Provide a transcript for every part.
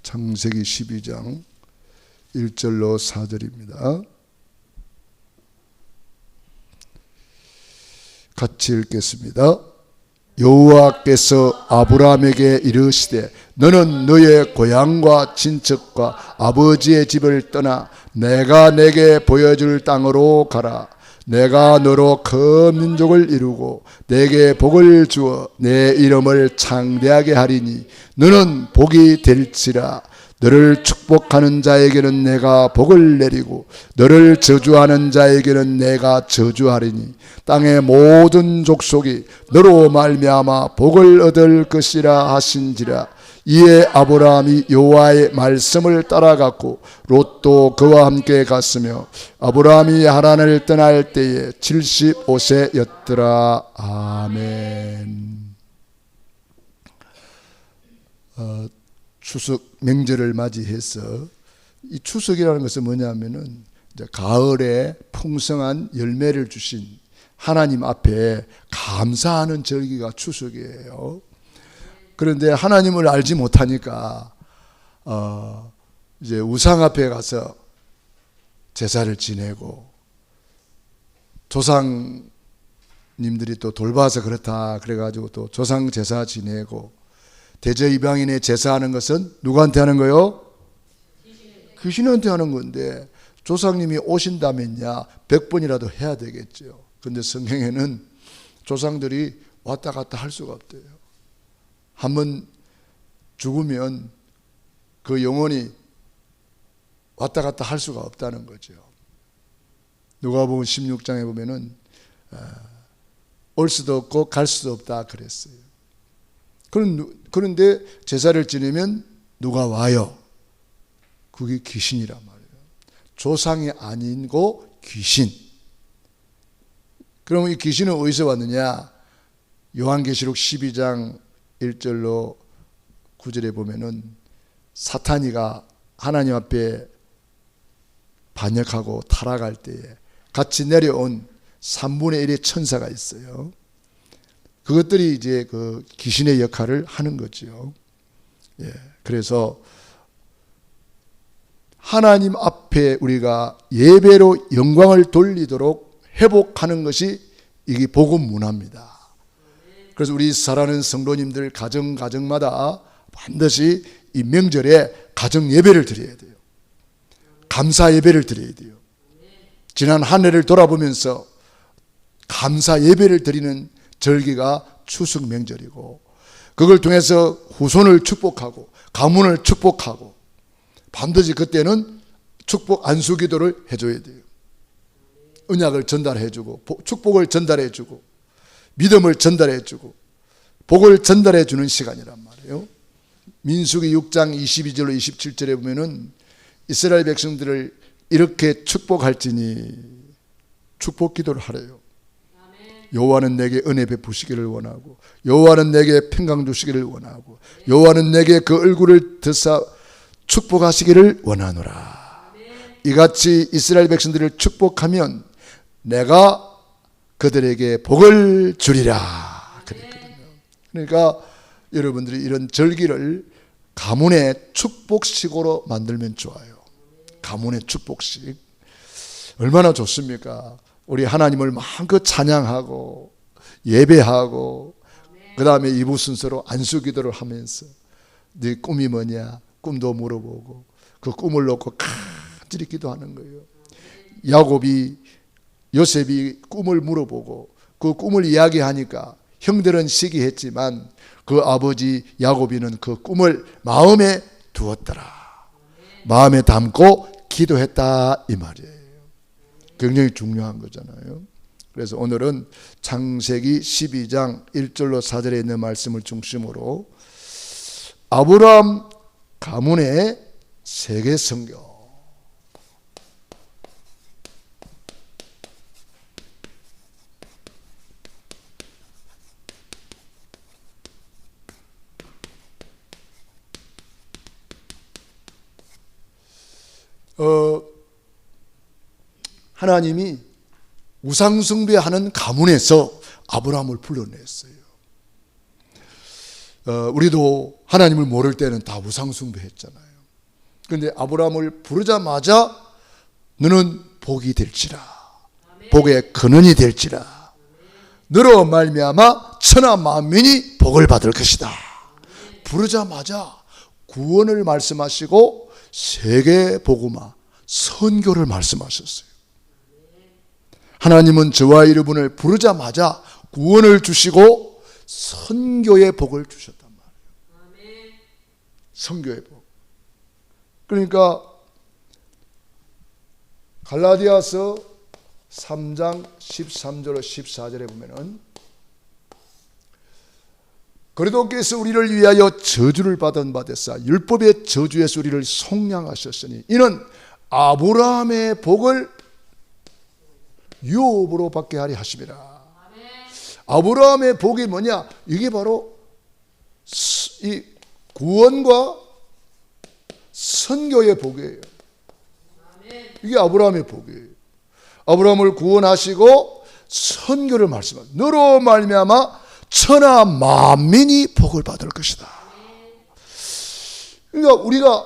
창세기 12장 1절로 4절입니다. 같이 읽겠습니다. 여호와께서 아브라함에게 이르시되 너는 너의 고향과 친척과 아버지의 집을 떠나 내가 내게 보여줄 땅으로 가라. 내가 너로 큰 민족을 이루고 내게 복을 주어 내 이름을 창대하게 하리니 너는 복이 될지라. 너를 축복하는 자에게는 내가 복을 내리고 너를 저주하는 자에게는 내가 저주하리니 땅의 모든 족속이 너로 말미암아 복을 얻을 것이라 하신지라. 이에 아브라함이 여호와의 말씀을 따라갔고 롯도 그와 함께 갔으며 아브라함이 하란을 떠날 때에 75세였더라. 아멘. 추석 명절을 맞이해서 이 추석이라는 것은 뭐냐면은 이제 가을에 풍성한 열매를 주신 하나님 앞에 감사하는 절기가 추석이에요. 그런데 하나님을 알지 못하니까 이제 우상 앞에 가서 제사를 지내고 조상님들이 또 돌봐서 그렇다 그래가지고 또 조상 제사 지내고 대제이방인의 제사하는 것은 누구한테 하는 거요? 귀신한테 하는 건데 조상님이 오신다면야 100번이라도 해야 되겠죠. 그런데 성경에는 조상들이 왔다 갔다 할 수가 없대요. 한번 죽으면 그 영혼이 왔다 갔다 할 수가 없다는 거죠. 누가복음 16장에 보면은 올 수도 없고 갈 수도 없다 그랬어요. 그런데 제사를 지내면 누가 와요? 그게 귀신이란 말이에요. 조상이 아니고 귀신. 그럼 이 귀신은 어디서 왔느냐? 요한계시록 12장 1절로 9절에 보면은 사탄이가 하나님 앞에 반역하고 타락할 때에 같이 내려온 3분의 1의 천사가 있어요. 그것들이 이제 그 귀신의 역할을 하는 거죠. 예, 그래서 하나님 앞에 우리가 예배로 영광을 돌리도록 회복하는 것이 이게 복음 문화입니다. 그래서 우리 사랑하는 성도님들 가정마다 반드시 이 명절에 가정 예배를 드려야 돼요. 감사 예배를 드려야 돼요. 지난 한 해를 돌아보면서 감사 예배를 드리는 절기가 추석 명절이고 그걸 통해서 후손을 축복하고 가문을 축복하고 반드시 그때는 축복 안수 기도를 해줘야 돼요. 언약을 전달해주고 축복을 전달해주고 믿음을 전달해주고 복을 전달해주는 시간이란 말이에요. 민수기 6장 22절로 27절에 보면은 이스라엘 백성들을 이렇게 축복할지니 축복 기도를 하래요. 여호와는 내게 은혜 베푸시기를 원하고 여호와는 내게 평강 주시기를 원하고 여호와는 내게 그 얼굴을 드사 축복하시기를 원하노라. 이같이 이스라엘 백성들을 축복하면 내가 그들에게 복을 주리라 그랬거든요. 그러니까 여러분들이 이런 절기를 가문의 축복식으로 만들면 좋아요. 가문의 축복식 얼마나 좋습니까? 우리 하나님을 마음껏 찬양하고 예배하고 그 다음에 2부 순서로 안수기도를 하면서 네 꿈이 뭐냐 꿈도 물어보고 그 꿈을 놓고 간절히 기도하는 거예요. 요셉이 꿈을 물어보고 그 꿈을 이야기하니까 형들은 시기했지만 그 아버지 야곱이는 그 꿈을 마음에 두었더라. 마음에 담고 기도했다 이 말이에요. 굉장히 중요한 거잖아요. 그래서 오늘은 창세기 12장 1절로 4절에 있는 말씀을 중심으로 아브라함 가문의 세계 선교. 하나님이 우상숭배하는 가문에서 아브라함을 불러냈어요. 우리도 하나님을 모를 때는 다 우상숭배했잖아요. 그런데 아브라함을 부르자마자 너는 복이 될지라, 복의 근원이 될지라, 너로 말미암아 천하 만민이 복을 받을 것이다. 부르자마자 구원을 말씀하시고 세계 복음화, 선교를 말씀하셨어요. 하나님은 저와 여러분을 부르자마자 구원을 주시고 선교의 복을 주셨단 말이에요. 선교의 복. 그러니까 갈라디아서 3장 13절 14절에 보면은 그리스도께서 우리를 위하여 저주를 받은 바 되사 율법의 저주에서 우리를 속량하셨으니 이는 아브라함의 복을 유업으로 받게 하려 하심이라. 아브라함의 복이 뭐냐? 이게 바로 이 구원과 선교의 복이에요. 이게 아브라함의 복이에요. 아브라함을 구원하시고 선교를 말씀하세요. 너로 말미암아 천하 만민이 복을 받을 것이다. 그러니까 우리가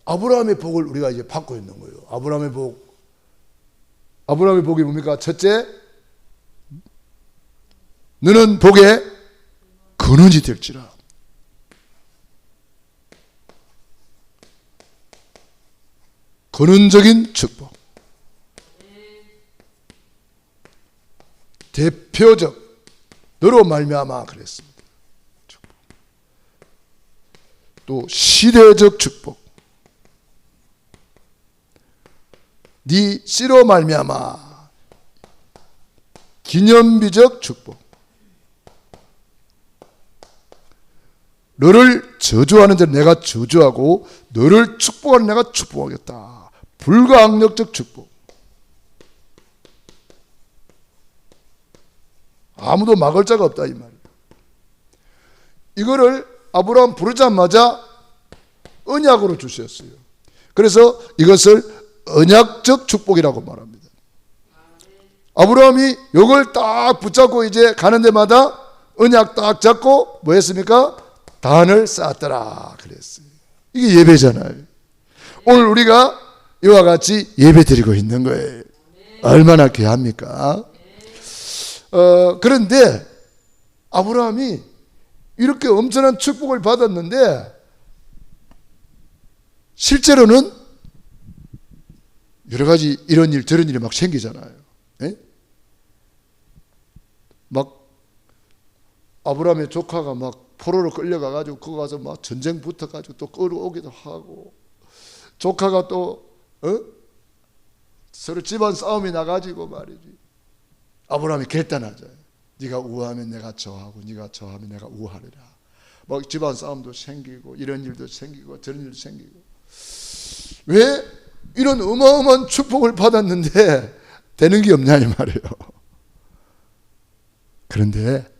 아브라함의 복을 우리가 이제 받고 있는 거예요. 아브라함의 복이 뭡니까? 첫째, 너는 복의 근원이 될지라. 근원적인 축복. 대표적 너로 말미암아 그랬습니다. 축복. 또 시대적 축복. 네 씨로 말미암아 기념비적 축복. 너를 저주하는 자를 내가 저주하고 너를 축복하는 내가 축복하겠다. 불가항력적 축복. 아무도 막을 자가 없다 이 말이에요. 이거를 아브라함 부르자마자 언약으로 주셨어요. 그래서 이것을 언약적 축복이라고 말합니다. 아브라함이 이걸 딱 붙잡고 이제 가는 데마다 언약 딱 잡고 뭐 했습니까? 단을 쌓았더라 그랬어요. 이게 예배잖아요. 오늘 우리가 이와 같이 예배 드리고 있는 거예요. 얼마나 귀합니까? 그런데 아브라함이 이렇게 엄청난 축복을 받았는데 실제로는 여러 가지 이런 일 저런 일이 막 생기잖아요. 에? 막 아브라함의 조카가 막 포로로 끌려가가지고 거기 가서 막 전쟁 붙어가지고 또 끌어오기도 하고 조카가 또 서로 집안 싸움이 나가지고 말이지. 아브라함이 결단하죠. 네가 우하면 내가 저하고 네가 저하면 내가 우하리라. 막 집안 싸움도 생기고 이런 일도 생기고 저런 일도 생기고. 왜 이런 어마어마한 축복을 받았는데 되는 게 없냐 이 말이에요. 그런데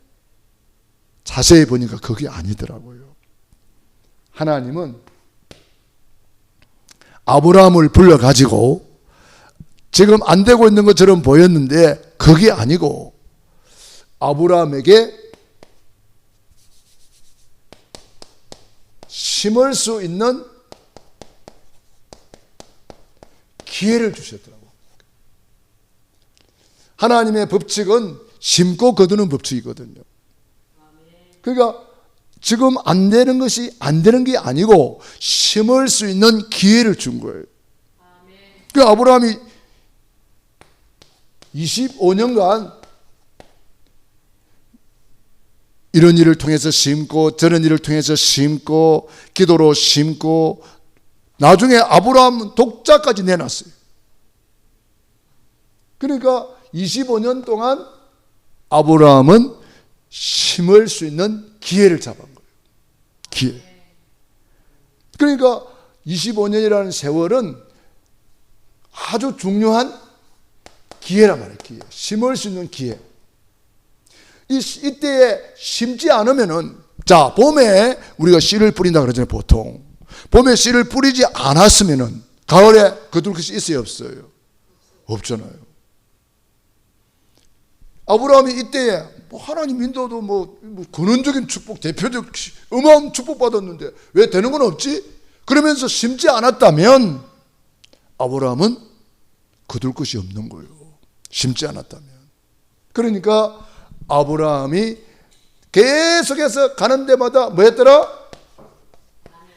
자세히 보니까 그게 아니더라고요. 하나님은 아브라함을 불러가지고 지금 안 되고 있는 것처럼 보였는데 그게 아니고 아브라함에게 심을 수 있는 기회를 주셨더라고요. 하나님의 법칙은 심고 거두는 법칙이거든요. 그러니까 지금 안 되는 것이 안 되는 게 아니고 심을 수 있는 기회를 준 거예요. 그 아브라함이 25년간 이런 일을 통해서 심고 저런 일을 통해서 심고 기도로 심고 나중에 아브라함 독자까지 내놨어요. 그러니까 25년 동안 아브라함은 심을 수 있는 기회를 잡은 거예요. 기회. 그러니까 25년이라는 세월은 아주 중요한 기회란 말이에요. 기회. 심을 수 있는 기회. 이때에 심지 않으면은 자 봄에 우리가 씨를 뿌린다 그러잖아요. 보통 봄에 씨를 뿌리지 않았으면은 가을에 거둘 것이 있어요 없어요? 없잖아요. 아브라함이 이때에 뭐 하나님 인도도 뭐 근원적인 축복 대표적 어마어마한 축복 받았는데 왜 되는 건 없지? 그러면서 심지 않았다면 아브라함은 거둘 것이 없는 거예요. 심지 않았다면. 그러니까 아브라함이 계속해서 가는 데마다 뭐 했더라?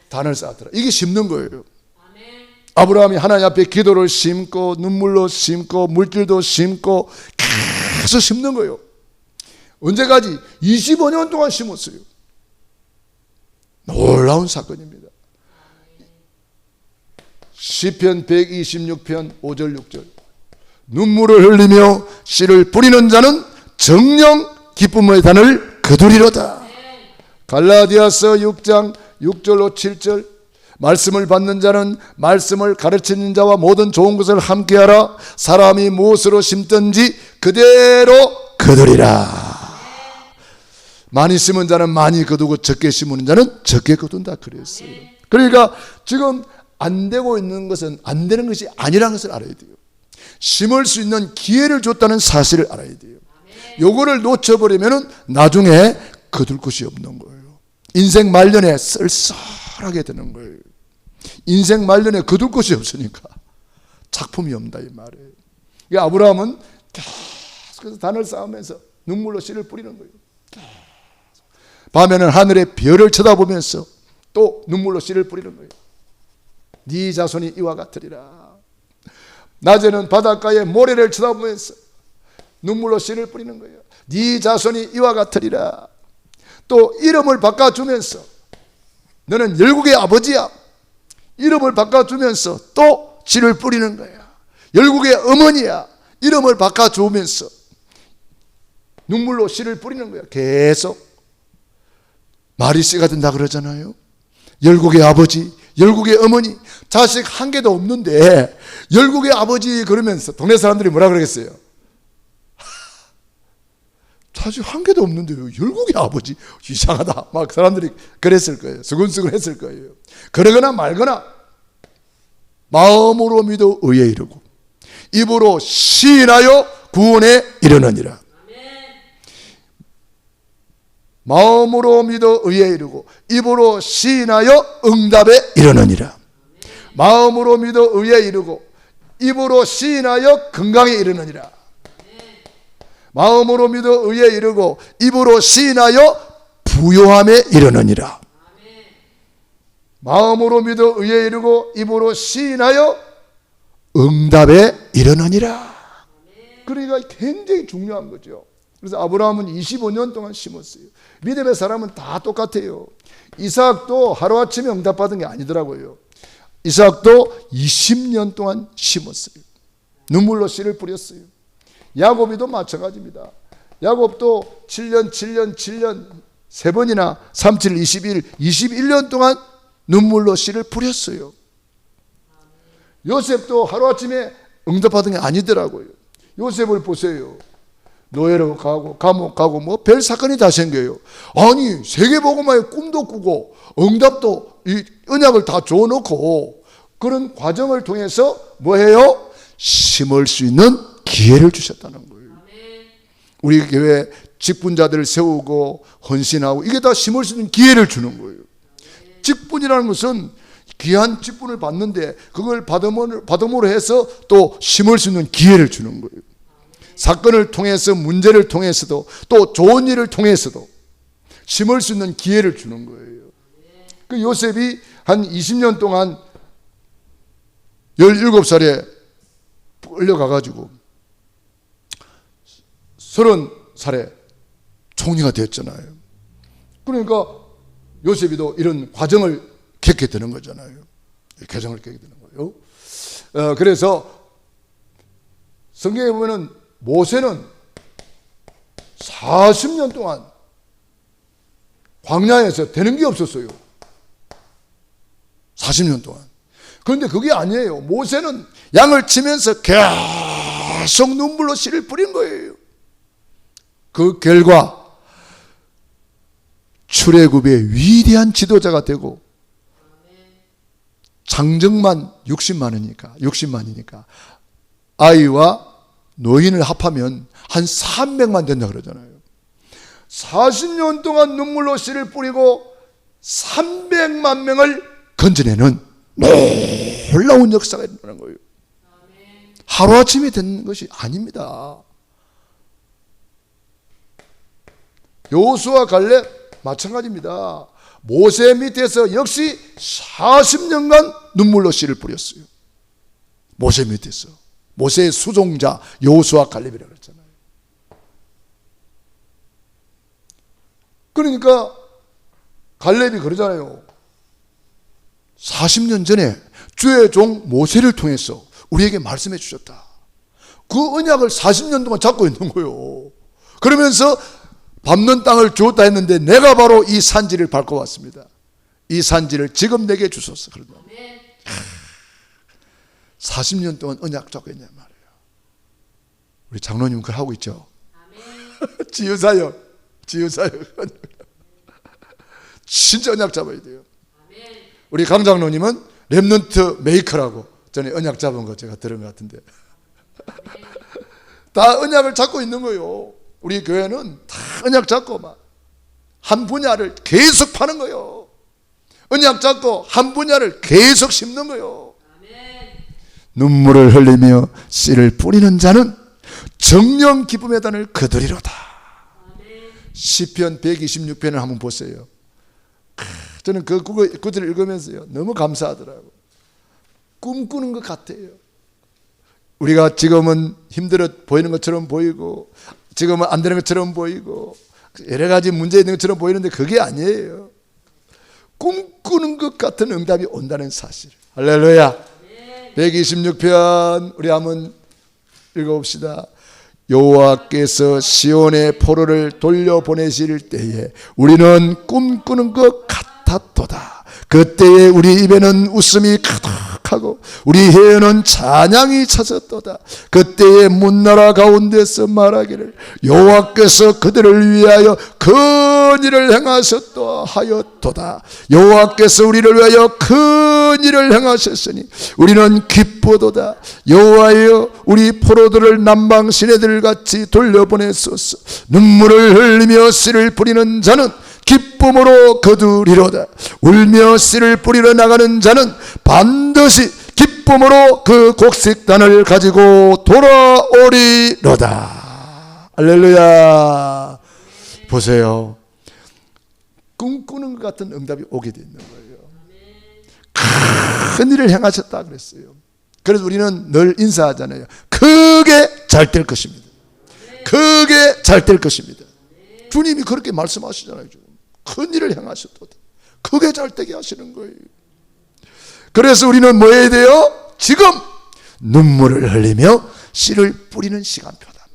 단을 쌓았더라. 이게 심는 거예요. 아브라함이 하나님 앞에 기도를 심고 눈물로 심고 물질도 심고 계속 심는 거예요. 언제까지? 25년 동안 심었어요. 놀라운 사건입니다. 시편 126편 5절 6절 눈물을 흘리며 씨를 뿌리는 자는 정녕 기쁨의 단을 거두리로다. 갈라디아서 6장 6절로 7절 말씀을 받는 자는 말씀을 가르치는 자와 모든 좋은 것을 함께하라. 사람이 무엇으로 심든지 그대로 거두리라. 많이 심은 자는 많이 거두고 적게 심는 자는 적게 거둔다 그랬어요. 그러니까 지금 안 되고 있는 것은 안 되는 것이 아니라는 것을 알아야 돼요. 심을 수 있는 기회를 줬다는 사실을 알아야 돼요. 요거를 놓쳐버리면 나중에 거둘 것이 없는 거예요. 인생 말년에 쓸쓸하게 되는 거예요. 인생 말년에 거둘 것이 없으니까 작품이 없다 이 말이에요. 그러니까 아브라함은 계속해서 단을 쌓으면서 눈물로 씨를 뿌리는 거예요. 밤에는 하늘의 별을 쳐다보면서 또 눈물로 씨를 뿌리는 거예요. 네 자손이 이와 같으리라. 낮에는 바닷가의 모래를 쳐다보면서 눈물로 씨를 뿌리는 거예요. 네 자손이 이와 같으리라. 또 이름을 바꿔주면서 너는 열국의 아버지야. 이름을 바꿔주면서 또 씨를 뿌리는 거야. 열국의 어머니야. 이름을 바꿔주면서 눈물로 씨를 뿌리는 거야. 계속 말이 씨가 된다 그러잖아요. 열국의 아버지, 열국의 어머니, 자식 한 개도 없는데 열국의 아버지 그러면서 동네 사람들이 뭐라 그러겠어요? 자식 한 개도 없는데요, 열국의 아버지 이상하다 막 사람들이 그랬을 거예요. 수근수근 했을 거예요. 그러거나 말거나 마음으로 믿어 의에 이르고 입으로 시인하여 구원에 이르느니라. 마음으로 믿어 의에 이르고 입으로 시인하여 응답에 이르느니라. 마음으로 믿어 의에 이르고 입으로 시인하여 건강에 이르느니라. 마음으로 믿어 의에 이르고 입으로 시인하여 부요함에 이르느니라. 마음으로 믿어 의에 이르고 입으로 시인하여 응답에 이르느니라. 그러니까 굉장히 중요한 거죠. 그래서 아브라함은 25년 동안 심었어요. 믿음의 사람은 다 똑같아요. 이삭도 하루아침에 응답받은 게 아니더라고요. 이삭도 20년 동안 심었어요. 눈물로 씨를 뿌렸어요. 야곱이도 마찬가지입니다. 야곱도 7년 세 번이나 37, 21년 동안 눈물로 씨를 뿌렸어요. 요셉도 하루아침에 응답받은 게 아니더라고요. 요셉을 보세요. 노예로 가고 감옥 가고 뭐 별 사건이 다 생겨요. 아니 세계복음화의 꿈도 꾸고 응답도 이 언약을 다 줘놓고 그런 과정을 통해서 뭐해요? 심을 수 있는 기회를 주셨다는 거예요. 우리 교회 직분자들을 세우고 헌신하고 이게 다 심을 수 있는 기회를 주는 거예요. 직분이라는 것은 귀한 직분을 받는데 그걸 받음으로 해서 또 심을 수 있는 기회를 주는 거예요. 사건을 통해서 문제를 통해서도 또 좋은 일을 통해서도 심을 수 있는 기회를 주는 거예요. 그 요셉이 한 20년 동안 17살에 끌려가가지고 30살에 총리가 됐잖아요. 그러니까 요셉이도 이런 과정을 겪게 되는 거잖아요. 과정을 겪게 되는 거예요. 그래서 성경에 보면은 모세는 40년 동안 광야에서 되는 게 없었어요. 40년 동안. 그런데 그게 아니에요. 모세는 양을 치면서 계속 눈물로 씨를 뿌린 거예요. 그 결과 출애굽의 위대한 지도자가 되고 장정만 60만이니까 아이와 노인을 합하면 한 300만 된다 그러잖아요. 40년 동안 눈물로 씨를 뿌리고 300만 명을 건전에는 놀라운 역사가 일어나는 거예요. 하루아침에 되는 것이 아닙니다. 여호수아 갈렙 마찬가지입니다. 모세 밑에서 역시 40년간 눈물로 씨를 뿌렸어요. 모세 밑에서. 모세의 수종자 여호수아 갈렙이라고 그랬잖아요. 그러니까 갈렙이 그러잖아요. 40년 전에 주의 종 모세를 통해서 우리에게 말씀해 주셨다. 그 언약을 40년 동안 잡고 있는 거예요. 그러면서 밟는 땅을 주었다 했는데 내가 바로 이 산지를 밟고 왔습니다. 이 산지를 지금 내게 주소서. 그러다 40년 동안 언약 잡고 있냐 말이에요. 우리 장로님 그걸 하고 있죠. 지유사역 진짜 언약 잡아야 돼요. 우리 강 장로님은 렘넌트 메이커라고 전에 언약 잡은 거 제가 들은 것 같은데 다 언약을 잡고 있는 거예요. 우리 교회는 다 언약 잡고 막 한 분야를 계속 파는 거예요. 언약 잡고 한 분야를 계속 심는 거예요. 눈물을 흘리며 씨를 뿌리는 자는 정령 기쁨의 단을 거두리로다. 시편 126편을 한번 보세요. 저는 그 구절을 읽으면서요 너무 감사하더라고요. 꿈꾸는 것 같아요. 우리가 지금은 힘들어 보이는 것처럼 보이고 지금은 안 되는 것처럼 보이고 여러 가지 문제 있는 것처럼 보이는데 그게 아니에요. 꿈꾸는 것 같은 응답이 온다는 사실. 할렐루야. 126편 우리 한번 읽어봅시다. 여호와께서 시온의 포로를 돌려보내실 때에 우리는 꿈꾸는 것 같았도다. 그때에 우리 입에는 웃음이 가득하고 우리 혀에는 찬양이 차섰도다. 그때에 문나라 가운데서 말하기를 여호와께서 그들을 위하여 큰 일을 행하셨다 하였도다. 여호와께서 우리를 위하여 큰 일을 행하셨으니 우리는 기쁘도다. 여호와여 우리 포로들을 남방 시내들같이 돌려보내소서. 눈물을 흘리며 씨를 뿌리는 자는 기쁨으로 거두리로다. 울며 씨를 뿌리러 나가는 자는 반드시 기쁨으로 그 곡식단을 가지고 돌아오리로다. 할렐루야. 보세요. 꿈꾸는 것 같은 응답이 오게 되는 거예요. 큰 일을 행하셨다 그랬어요. 그래서 우리는 늘 인사하잖아요. 크게 잘 될 것입니다. 크게 잘 될 것입니다. 주님이 그렇게 말씀하시잖아요. 큰 일을 행하셨도다. 크게 잘 되게 하시는 거예요. 그래서 우리는 뭐 해야 돼요? 지금 눈물을 흘리며 씨를 뿌리는 시간표다.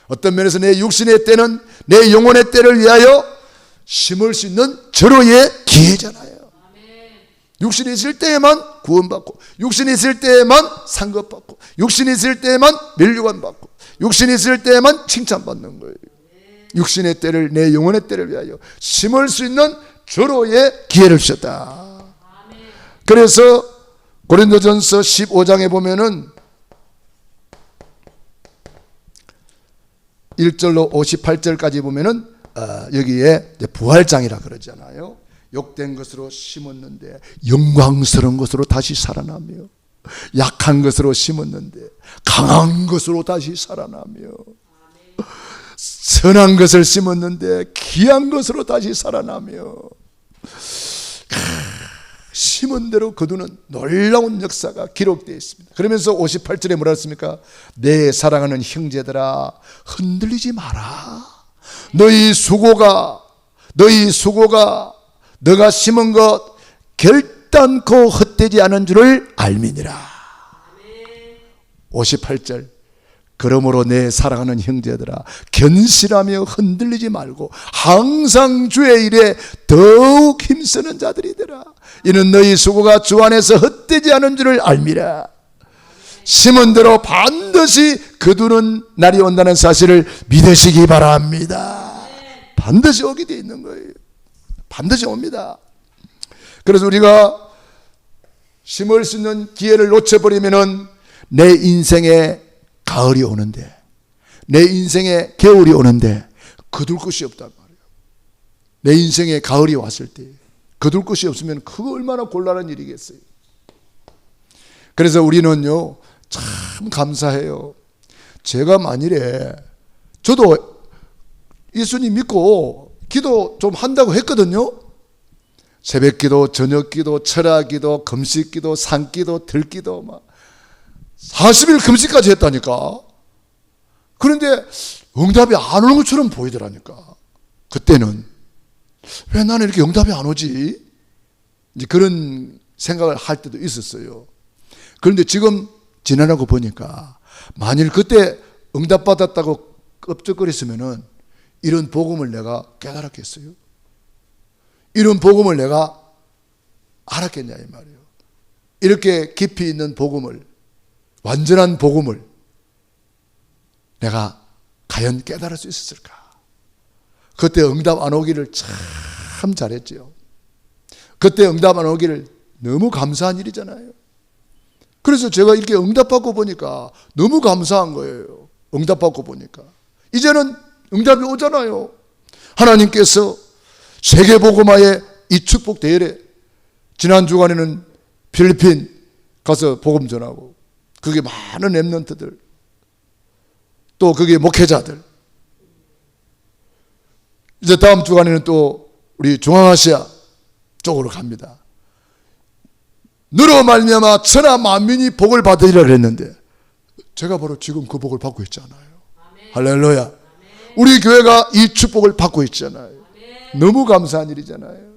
어떤 면에서 내 육신의 때는 내 영혼의 때를 위하여 심을 수 있는 절호의 기회잖아요. 육신이 있을 때에만 구원받고 육신이 있을 때에만 상급받고 육신이 있을 때에만 멸류관 받고 육신이 있을 때에만 칭찬받는 거예요. 육신의 때를 내 영혼의 때를 위하여 심을 수 있는 절호의 기회를 주셨다. 그래서 고린도전서 15장에 보면은 1절로 58절까지 보면은 여기에 부활장이라 그러잖아요. 욕된 것으로 심었는데 영광스러운 것으로 다시 살아나며 약한 것으로 심었는데 강한 것으로 다시 살아나며 선한 것을 심었는데 귀한 것으로 다시 살아나며 심은 대로 거두는 놀라운 역사가 기록되어 있습니다. 그러면서 58절에 뭐라 했습니까? 내 사랑하는 형제들아 흔들리지 마라. 너희 수고가 너가 심은 것 결단코 헛되지 않은 줄을 알미니라. 58절 그러므로 내 사랑하는 형제들아 견실하며 흔들리지 말고 항상 주의 일에 더욱 힘쓰는 자들이 되라. 이는 너희 수고가 주 안에서 헛되지 않은 줄을 알미라. 심은 대로 반드시 거두는 날이 온다는 사실을 믿으시기 바랍니다. 반드시 오게 되어 있는 거예요. 반드시 옵니다. 그래서 우리가 심을 수 있는 기회를 놓쳐버리면은 내 인생에 가을이 오는데 내 인생에 겨울이 오는데 거둘 것이 없단 말이에요. 내 인생에 가을이 왔을 때 거둘 것이 없으면 그거 얼마나 곤란한 일이겠어요. 그래서 우리는요 참 감사해요. 제가 만일에 저도 예수님 믿고 기도 좀 한다고 했거든요. 새벽기도, 저녁기도, 철야기도, 금식기도, 산기도, 들기도 막 40일 금식까지 했다니까. 그런데 응답이 안 오는 것처럼 보이더라니까. 그때는 왜 나는 이렇게 응답이 안 오지? 이제 그런 생각을 할 때도 있었어요. 그런데 지금 지나고 보니까 만일 그때 응답받았다고 껍적거렸으면은 이런 복음을 내가 깨달았겠어요? 이런 복음을 내가 알았겠냐 이 말이에요. 이렇게 깊이 있는 복음을, 완전한 복음을 내가 과연 깨달을 수 있었을까? 그때 응답 안 오기를 참 잘했죠. 그때 응답 안 오기를 너무 감사한 일이잖아요. 그래서 제가 이렇게 응답받고 보니까 너무 감사한 거예요. 응답받고 보니까 이제는 응답이 오잖아요. 하나님께서 세계복음화의 이 축복 대회에 지난 주간에는 필리핀 가서 복음 전하고 그게 많은 렘넌트들 또 그게 목회자들 이제 다음 주간에는 또 우리 중앙아시아 쪽으로 갑니다. 너로 말미암아 천하 만민이 복을 받으리라 그랬는데 제가 바로 지금 그 복을 받고 있잖아요. 아멘. 할렐루야. 아멘. 우리 교회가 이 축복을 받고 있잖아요. 아멘. 너무 감사한 일이잖아요.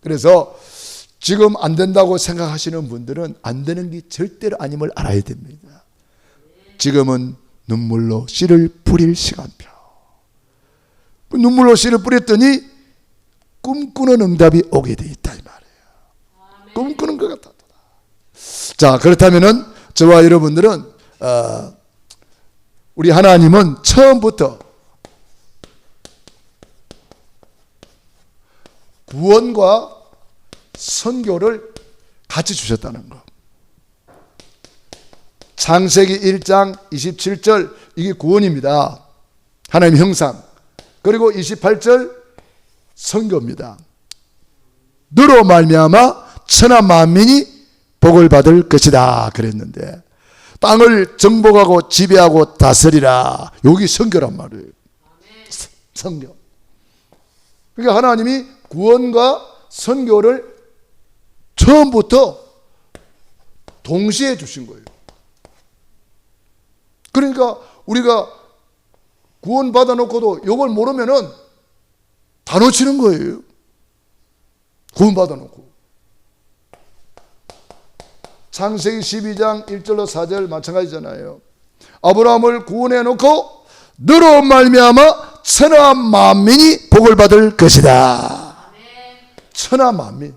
그래서 지금 안 된다고 생각하시는 분들은 안 되는 게 절대로 아님을 알아야 됩니다. 지금은 눈물로 씨를 뿌릴 시간표. 눈물로 씨를 뿌렸더니 꿈꾸는 응답이 오게 돼 있다 이 말이에요. 꿈꾸는 것 같다. 자, 그렇다면은 저와 여러분들은 우리 하나님은 처음부터 구원과 선교를 같이 주셨다는 거. 창세기 1장 27절 이게 구원입니다. 하나님의 형상. 그리고 28절 선교입니다. 너로 말미암아 천하 만민이 복을 받을 것이다 그랬는데 땅을 정복하고 지배하고 다스리라. 여기 선교란 말이에요. 선교. 그러니까 하나님이 구원과 선교를 처음부터 동시에 주신 거예요. 그러니까 우리가 구원 받아놓고도 이걸 모르면은 다 놓치는 거예요. 구원 받아놓고. 창세기 12장 1절로 4절 마찬가지잖아요. 아브라함을 구원해놓고 너로 말미암아 천하 만민이 복을 받을 것이다. 천하 만민.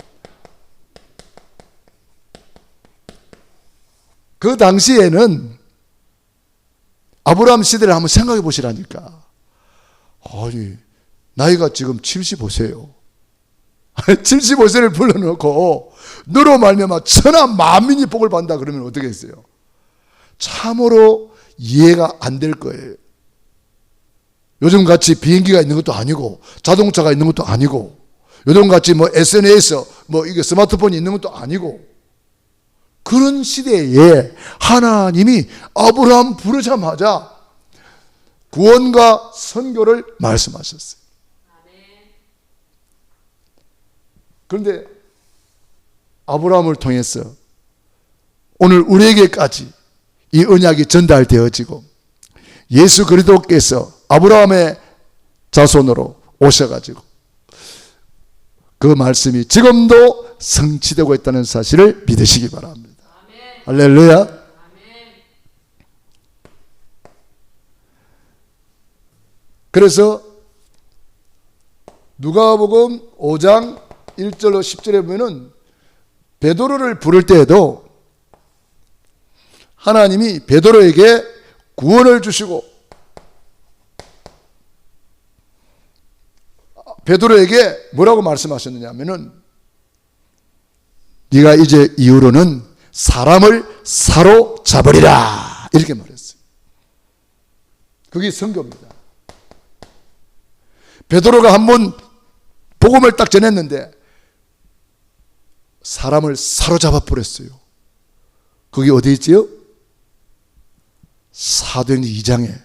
그 당시에는 아브라함 시대를 한번 생각해 보시라니까. 아니 나이가 지금 75세요. 75세를 불러놓고 너로 말미암아 천하 만민이 복을 받는다 그러면 어떻게 했어요? 참으로 이해가 안 될 거예요. 요즘같이 비행기가 있는 것도 아니고 자동차가 있는 것도 아니고 요즘같이 뭐 SNS 뭐 이게 스마트폰이 있는 것도 아니고 그런 시대에 하나님이 아브라함 부르자마자 구원과 선교를 말씀하셨어요. 그런데 아브라함을 통해서 오늘 우리에게까지 이 언약이 전달되어지고 예수 그리스도께서 아브라함의 자손으로 오셔가지고 그 말씀이 지금도 성취되고 있다는 사실을 믿으시기 바랍니다. 아멘. 할렐루야. 아멘. 그래서 누가복음 5장 1절로 10절에 보면은 베드로를 부를 때에도 하나님이 베드로에게 구원을 주시고 베드로에게 뭐라고 말씀하셨느냐 하면은 네가 이제 이후로는 사람을 사로잡으리라 이렇게 말했어요. 그게 선교입니다. 베드로가 한번 복음을 딱 전했는데 사람을 사로잡아 버렸어요. 거기 어디 있지요? 사도행전 2장에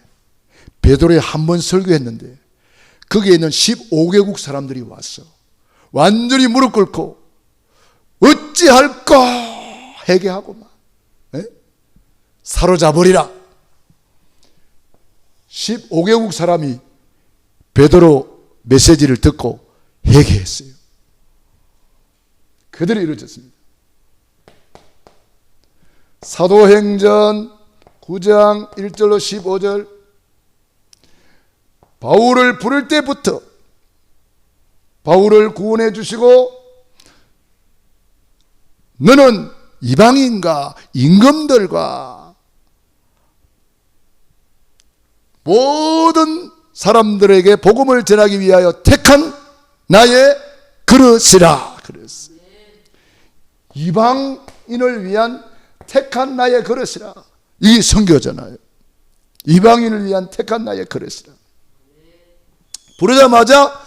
베드로에 한 번 설교했는데 거기에 있는 15개국 사람들이 왔어. 완전히 무릎 꿇고 어찌할까 회개하고 막 사로잡으리라. 15개국 사람이 베드로 메시지를 듣고 회개했어요. 그대로 이루어졌습니다. 사도행전 9장 1절로 15절, 바울을 부를 때부터 바울을 구원해 주시고 너는 이방인과 임금들과 모든 사람들에게 복음을 전하기 위하여 택한 나의 그릇이라 그랬어요. 이방인을 위한 택한 나의 그릇이라. 이게 선교잖아요. 이방인을 위한 택한 나의 그릇이라. 부르자마자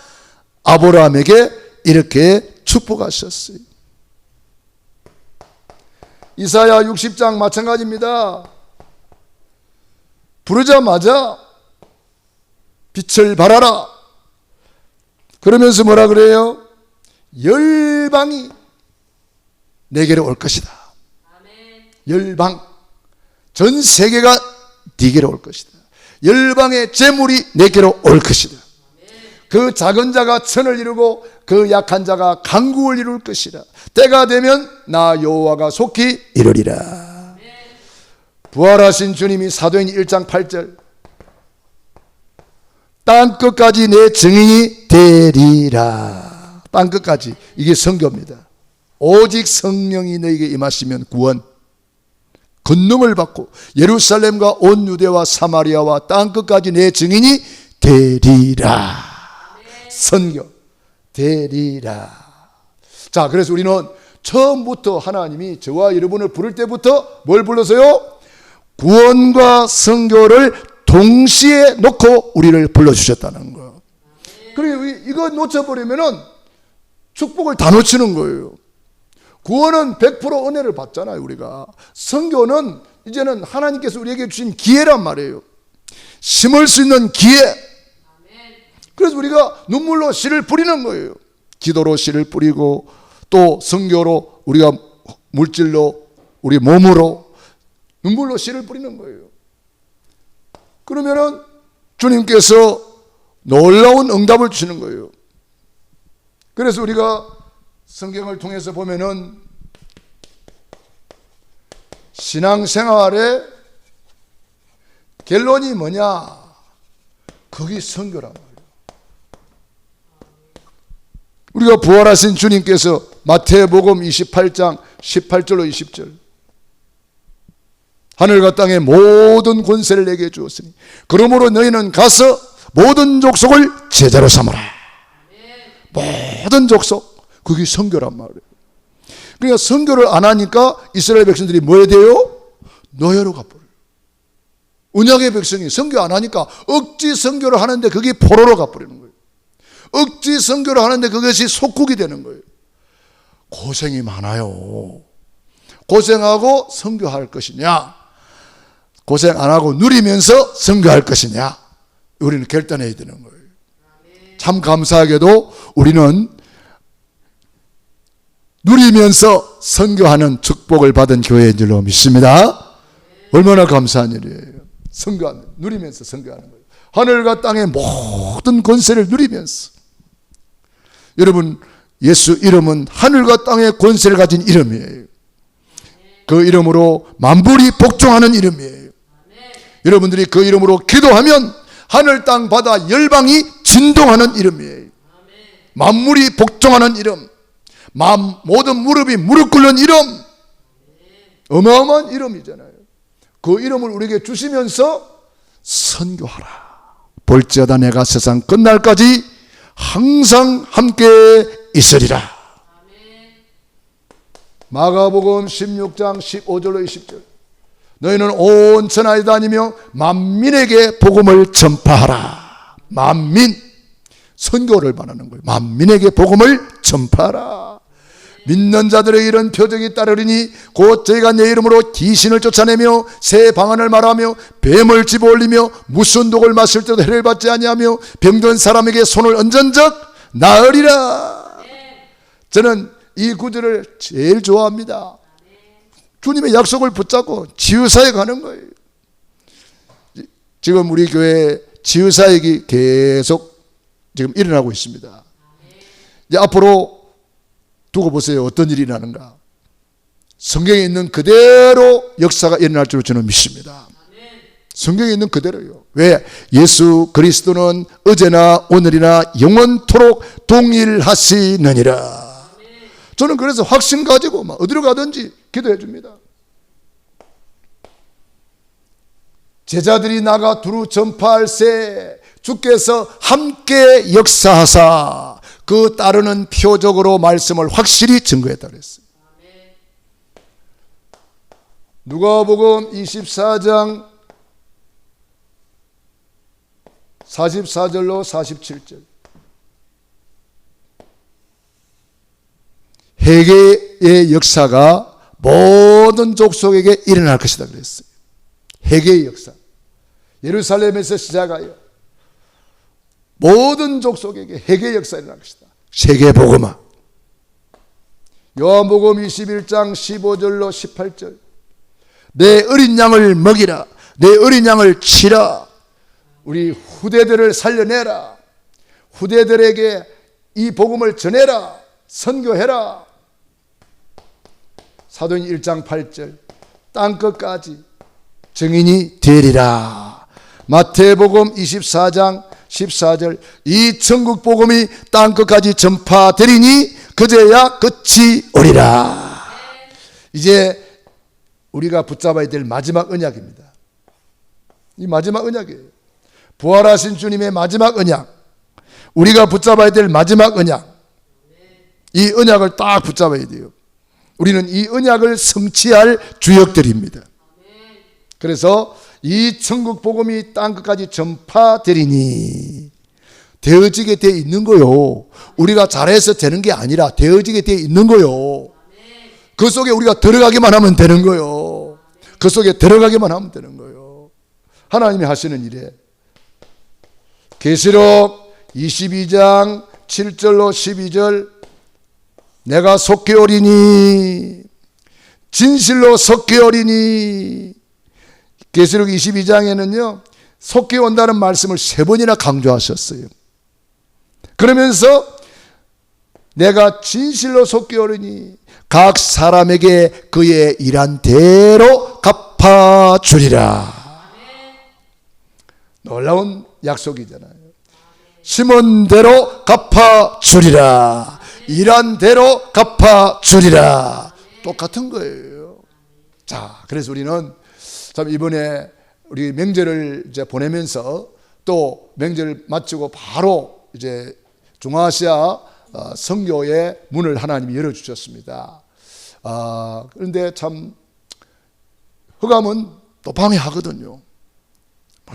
아브라함에게 이렇게 축복하셨어요. 이사야 60장 마찬가지입니다. 부르자마자 빛을 발하라. 그러면서 뭐라 그래요? 열방이 내게로 올 것이다. 열방, 전 세계가 네게로 올 것이다. 열방의 재물이 내게로 올 것이다. 그 작은 자가 천을 이루고 그 약한 자가 강국을 이룰 것이라. 때가 되면 나 여호와가 속히 이루리라. 부활하신 주님이 사도행전 1장 8절, 땅끝까지 내 증인이 되리라. 땅끝까지. 이게 선교입니다. 오직 성령이 너에게 임하시면 구원, 권능을 받고 예루살렘과 온 유대와 사마리아와 땅끝까지 내 증인이 되리라. 선교 되리라. 자, 그래서 우리는 처음부터 하나님이 저와 여러분을 부를 때부터 뭘 불러서요? 구원과 선교를 동시에 놓고 우리를 불러주셨다는 거예요. 그리고 이거 놓쳐버리면은 축복을 다 놓치는 거예요. 구원은 100% 은혜를 받잖아요, 우리가. 선교는 이제는 하나님께서 우리에게 주신 기회란 말이에요. 심을 수 있는 기회. 그래서 우리가 눈물로 씨를 뿌리는 거예요. 기도로 씨를 뿌리고 또 선교로 우리가 물질로 우리 몸으로 눈물로 씨를 뿌리는 거예요. 그러면은 주님께서 놀라운 응답을 주시는 거예요. 그래서 우리가 성경을 통해서 보면은 신앙생활의 결론이 뭐냐? 그게 선교란 말이에요. 우리가 부활하신 주님께서 마태복음 28장 18절로 20절, 하늘과 땅의 모든 권세를 내게 주었으니 그러므로 너희는 가서 모든 족속을 제자로 삼아라. 모든 족속, 그게 선교란 말이에요. 그러니까 선교를 안 하니까 이스라엘 백성들이 뭐 해야 돼요? 노예로 가버려요. 언약의 백성이 선교 안 하니까 억지 선교를 하는데 그게 포로로 가버리는 거예요. 억지 선교를 하는데 그것이 속국이 되는 거예요. 고생이 많아요. 고생하고 선교할 것이냐, 고생 안 하고 누리면서 선교할 것이냐, 우리는 결단해야 되는 거예요. 참 감사하게도 우리는 누리면서 선교하는 축복을 받은 교회인 줄로 믿습니다. 얼마나 감사한 일이에요. 선교하는, 누리면서 선교하는 거예요. 하늘과 땅의 모든 권세를 누리면서. 여러분, 예수 이름은 하늘과 땅의 권세를 가진 이름이에요. 그 이름으로 만물이 복종하는 이름이에요. 여러분들이 그 이름으로 기도하면 하늘 땅 바다 열방이 진동하는 이름이에요. 만물이 복종하는 이름, 모든 무릎이 무릎 꿇는 이름, 어마어마한 이름이잖아요. 그 이름을 우리에게 주시면서 선교하라. 볼지어다 내가 세상 끝날까지 항상 함께 있으리라. 마가복음 16장 15절로 20절, 너희는 온 천하에 다니며 만민에게 복음을 전파하라. 만민, 선교를 말하는 거예요. 만민에게 복음을 전파하라. 믿는 자들의 이런 표적이 따르리니 곧 저희가 내 이름으로 귀신을 쫓아내며 새 방언을 말하며 뱀을 집어올리며 무슨 독을 마실 때도 해를 받지 아니하며 병든 사람에게 손을 얹은 적 나으리라. 저는 이 구절을 제일 좋아합니다. 주님의 약속을 붙잡고 치유사에 가는 거예요. 지금 우리 교회 치유사역이 계속 지금 일어나고 있습니다. 이제 앞으로 두고 보세요. 어떤 일이 일어나는가. 성경에 있는 그대로 역사가 일어날 줄로 저는 믿습니다. 성경에 있는 그대로요. 왜? 예수 그리스도는 어제나 오늘이나 영원토록 동일하시느니라. 저는 그래서 확신 가지고 막 어디로 가든지 기도해 줍니다. 제자들이 나가 두루 전파할세 주께서 함께 역사하사 그 따르는 표적으로 말씀을 확실히 증거했다 그랬어요. 누가복음 24장 44절로 47절. 회개의 역사가 모든 족속에게 일어날 것이다 그랬어요. 회개의 역사. 예루살렘에서 시작하여 모든 족속에게 회개의 역사가 일어날 것이다. 세계복음화. 요한복음 21장 15절로 18절. 내 어린 양을 먹이라. 내 어린 양을 치라. 우리 후대들을 살려내라. 후대들에게 이 복음을 전해라. 선교해라. 사도행 1장 8절. 땅끝까지 증인이 되리라. 마태복음 24장 14절. 이 천국 복음이 땅끝까지 전파되리니 그제야 끝이 오리라. 이제 우리가 붙잡아야 될 마지막 언약입니다. 이 마지막 언약이에요. 부활하신 주님의 마지막 언약. 우리가 붙잡아야 될 마지막 언약. 이 언약을 딱 붙잡아야 돼요. 우리는 이 언약을 성취할 주역들입니다. 그래서 이 천국 복음이 땅끝까지 전파되리니 되어지게 되어 있는 거요. 우리가 잘해서 되는 게 아니라 되어지게 되어 있는 거요. 그 속에 우리가 들어가기만 하면 되는 거요. 그 속에 들어가기만 하면 되는 거요. 하나님이 하시는 일에 계시록 22장 7절로 12절. 내가 속히 오리니 진실로 속히 오리니. 계시록 22장에는요 속히 온다는 말씀을 3번이나 강조하셨어요. 그러면서 내가 진실로 속히 오리니 각 사람에게 그의 일한 대로 갚아주리라. 놀라운 약속이잖아요. 심은 대로 갚아주리라. 일한 대로 갚아주리라. 똑같은 거예요. 자, 그래서 우리는 참 이번에 우리 명절을 이제 보내면서 또 명절을 마치고 바로 이제 중앙아시아 선교의 문을 하나님이 열어주셨습니다. 그런데 참 흑암은 또 방해하거든요.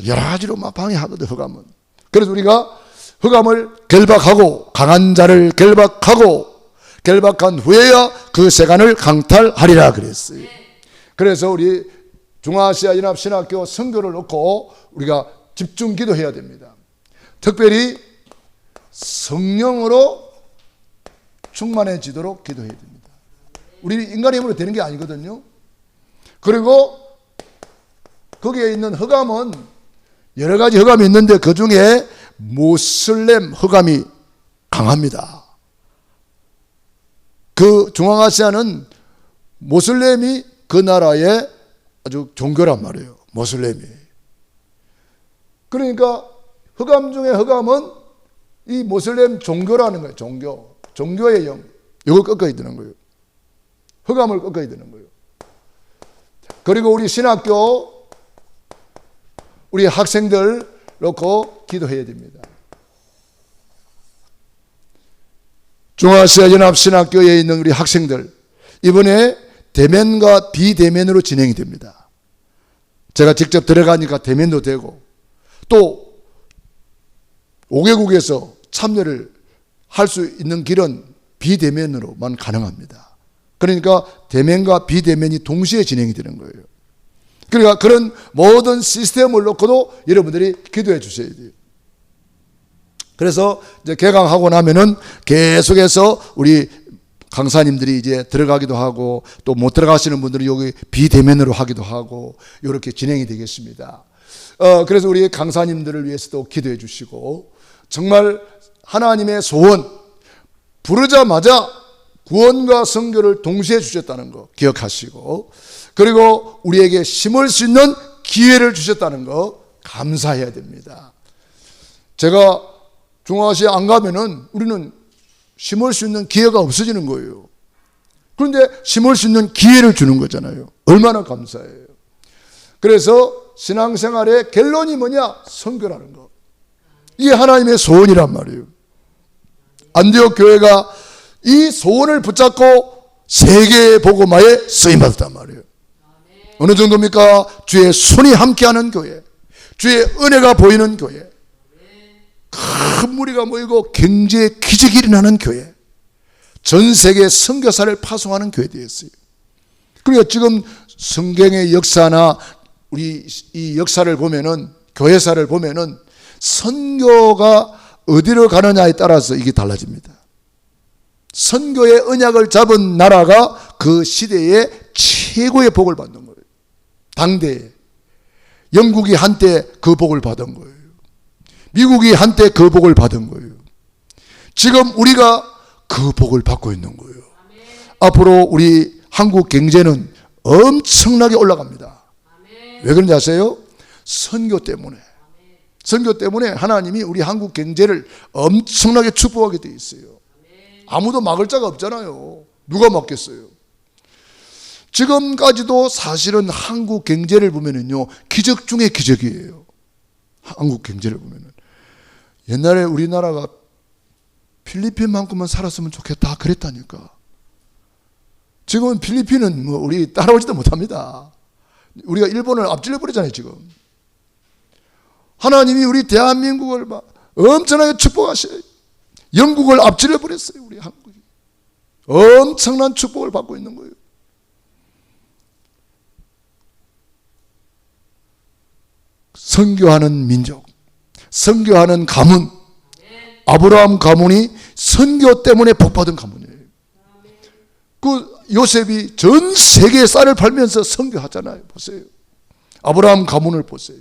여러 가지로 막 방해하거든 흑암은. 그래서 우리가 흑암을 결박하고 강한 자를 결박한 후에야 그 세간을 강탈하리라 그랬어요. 그래서 우리 중앙아시아 연합신학교 선교를 놓고 우리가 집중 기도해야 됩니다. 특별히 성령으로 충만해지도록 기도해야 됩니다. 우리 인간의 힘으로 되는 게 아니거든요. 그리고 거기에 있는 흑암은 여러 가지 흑암이 있는데 그 중에 모슬렘 흑암이 강합니다. 그 중앙아시아는 모슬렘이 그 나라의 아주 종교란 말이에요. 모슬렘이. 그러니까 흑암 중에 흑암은 이 모슬렘 종교라는 거예요. 종교의 영. 이걸 꺾어야 되는 거예요. 흑암을 꺾어야 되는 거예요. 그리고 우리 신학교 우리 학생들 놓고 기도해야 됩니다. 중앙아시아 연합신학교에 있는 우리 학생들 이번에 대면과 비대면으로 진행이 됩니다. 제가 직접 들어가니까 대면도 되고 또 5개국에서 참여를 할 수 있는 길은 비대면으로만 가능합니다. 그러니까 대면과 비대면이 동시에 진행이 되는 거예요. 그러니까 그런 모든 시스템을 놓고도 여러분들이 기도해 주셔야 돼요. 그래서 이제 개강하고 나면은 계속해서 우리 강사님들이 이제 들어가기도 하고 또 못 들어가시는 분들은 여기 비대면으로 하기도 하고 이렇게 진행이 되겠습니다. 그래서 우리 강사님들을 위해서도 기도해 주시고, 정말 하나님의 소원, 부르자마자 구원과 선교를 동시에 주셨다는 거 기억하시고, 그리고 우리에게 심을 수 있는 기회를 주셨다는 거 감사해야 됩니다. 제가 중앙아시아 안 가면은 우리는 심을 수 있는 기회가 없어지는 거예요. 그런데 심을 수 있는 기회를 주는 거잖아요. 얼마나 감사해요. 그래서 신앙생활의 결론이 뭐냐? 선교라는 거. 이게 하나님의 소원이란 말이에요. 안디옥 교회가 이 소원을 붙잡고 세계의 복음화에 쓰임받았단 말이에요. 어느 정도입니까? 주의 손이 함께하는 교회, 주의 은혜가 보이는 교회, 큰 무리가 모이고 경제의 기적이 일어나는 교회, 전 세계 선교사를 파송하는 교회 되었어요. 그러니까 지금 성경의 역사나 우리 이 역사를 보면은, 교회사를 보면은 선교가 어디로 가느냐에 따라서 이게 달라집니다. 선교의 언약을 잡은 나라가 그 시대에 최고의 복을 받는 거예요. 당대에 영국이 한때 그 복을 받은 거예요. 미국이 한때 그 복을 받은 거예요. 지금 우리가 그 복을 받고 있는 거예요. 앞으로 우리 한국 경제는 엄청나게 올라갑니다. 왜 그런지 아세요? 선교 때문에. 선교 때문에 하나님이 우리 한국 경제를 엄청나게 축복하게 돼 있어요. 아무도 막을 자가 없잖아요. 누가 막겠어요? 지금까지도 사실은 한국 경제를 보면은요, 기적 중에 기적이에요. 한국 경제를 보면은. 옛날에 우리나라가 필리핀만큼만 살았으면 좋겠다 그랬다니까. 지금은 필리핀은 뭐 우리 따라오지도 못합니다. 우리가 일본을 앞질러 버리잖아요, 지금. 하나님이 우리 대한민국을 막 엄청나게 축복하셔요. 영국을 앞질러 버렸어요, 우리 한국이. 엄청난 축복을 받고 있는 거예요. 선교하는 민족, 선교하는 가문, 아브라함 가문이 선교 때문에 복받은 가문이에요. 그 요셉이 전 세계에 쌀을 팔면서 선교하잖아요. 보세요. 아브라함 가문을 보세요.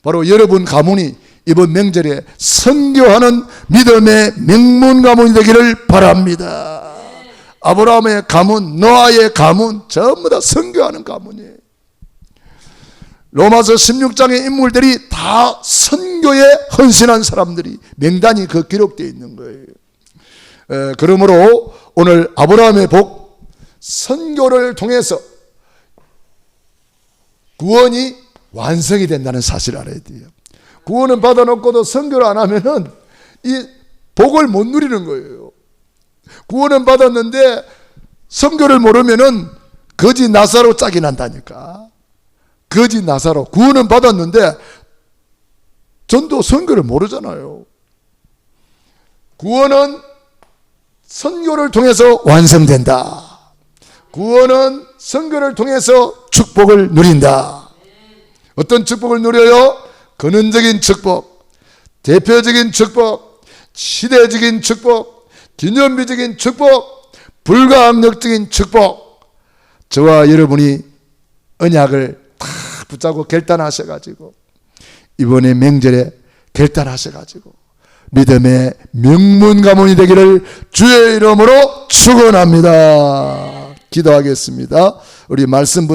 바로 여러분 가문이 이번 명절에 선교하는 믿음의 명문 가문이 되기를 바랍니다. 아브라함의 가문, 노아의 가문 전부 다 선교하는 가문이에요. 로마서 16장의 인물들이 다 선교에 헌신한 사람들이 명단이 그 기록되어 있는 거예요. 그러므로 오늘 아브라함의 복, 선교를 통해서 구원이 완성이 된다는 사실을 알아야 돼요. 구원은 받아놓고도 선교를 안 하면은 이 복을 못 누리는 거예요. 구원은 받았는데 선교를 모르면은 거지 나사로 짝이 난다니까. 거지 나사로. 구원은 받았는데 전도 선교를 모르잖아요. 구원은 선교를 통해서 완성된다. 구원은 선교를 통해서 축복을 누린다. 어떤 축복을 누려요? 근원적인 축복, 대표적인 축복, 시대적인 축복, 기념비적인 축복, 불가항력적인 축복. 저와 여러분이 언약을 다 붙잡고 결단하셔가지고 이번에 명절에 결단하셔가지고 믿음의 명문 가문이 되기를 주의 이름으로 축원합니다. 기도하겠습니다. 우리 말씀